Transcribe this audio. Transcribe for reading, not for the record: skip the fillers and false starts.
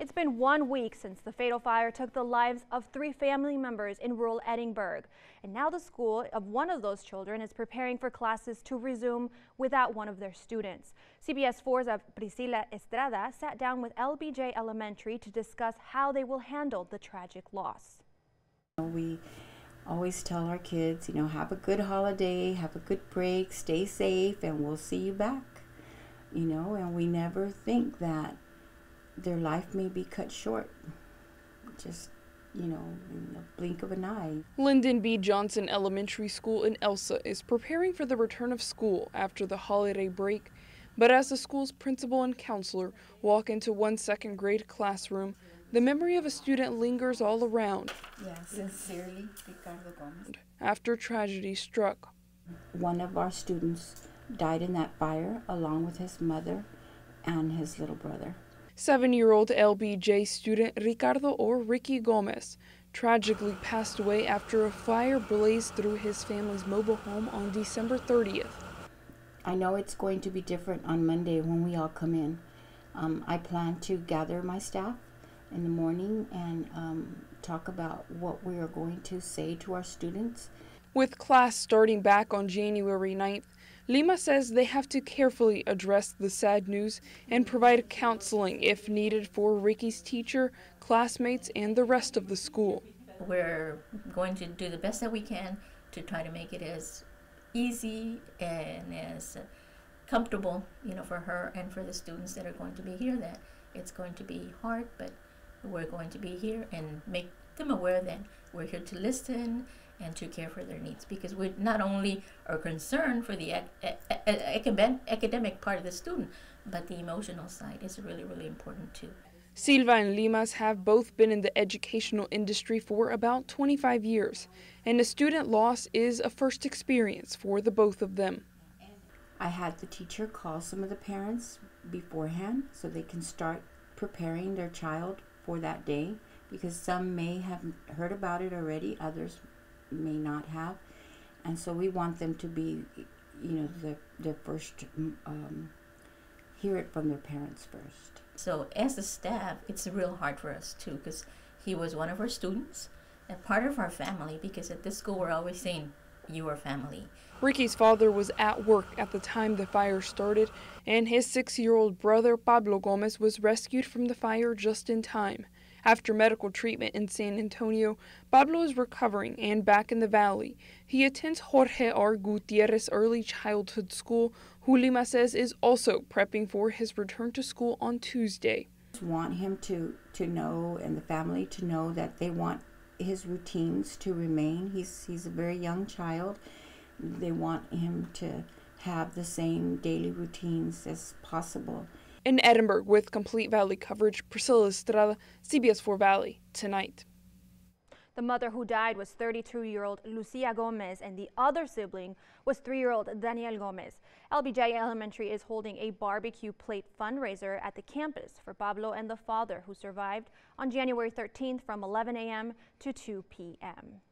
It's been 1 week since the fatal fire took the lives of 3 family members in rural Edinburgh. And now the school of one of those children is preparing for classes to resume without one of their students. CBS 4's Priscilla Estrada sat down with LBJ Elementary to discuss how they will handle the tragic loss. We always tell our kids, have a good holiday, have a good break, stay safe, and we'll see you back. And we never think that their life may be cut short, just, in the blink of an eye. Lyndon B. Johnson Elementary School in Elsa is preparing for the return of school after the holiday break, but as the school's principal and counselor walk into one second grade classroom, the memory of a student lingers all around. Yes, sincerely, Ricardo Gomez. After tragedy struck. One of our students died in that fire along with his mother and his little brother. 7-year-old LBJ student Ricardo or Ricky Gomez tragically passed away after a fire blazed through his family's mobile home on December 30th. I know it's going to be different on Monday when we all come in. I plan to gather my staff in the morning and talk about what we are going to say to our students. With class starting back on January 9th, Lima says they have to carefully address the sad news and provide counseling if needed for Ricky's teacher, classmates, and the rest of the school. We're going to do the best that we can to try to make it as easy and as comfortable, for her and for the students that are going to be here. That it's going to be hard, but we're going to be here and make them aware that we're here to listen and to care for their needs, because we not only are concerned for the academic part of the student, but the emotional side is really, really important too. Silva and Limas have both been in the educational industry for about 25 years, and a student loss is a first experience for the both of them. I had the teacher call some of the parents beforehand so they can start preparing their child for that day, because some may have heard about it already, others may not have, and so we want them to be, the first, hear it from their parents first. So as a staff, it's real hard for us too, because he was one of our students and part of our family, because at this school we're always saying, you are family. Ricky's father was at work at the time the fire started, and his 6-year-old brother Pablo Gomez was rescued from the fire just in time. After medical treatment in San Antonio, Pablo is recovering and back in the valley. He attends Jorge R. Gutierrez Early Childhood School, who Lima says is also prepping for his return to school on Tuesday. I want him to know, and the family to know, that they want his routines to remain. He's a very young child. They want him to have the same daily routines as possible. In Edinburgh, with complete Valley coverage, Priscilla Estrada, CBS 4 Valley, tonight. The mother who died was 32-year-old Lucia Gomez, and the other sibling was 3-year-old Daniel Gomez. LBJ Elementary is holding a barbecue plate fundraiser at the campus for Pablo and the father, who survived, on January 13th from 11 a.m. to 2 p.m.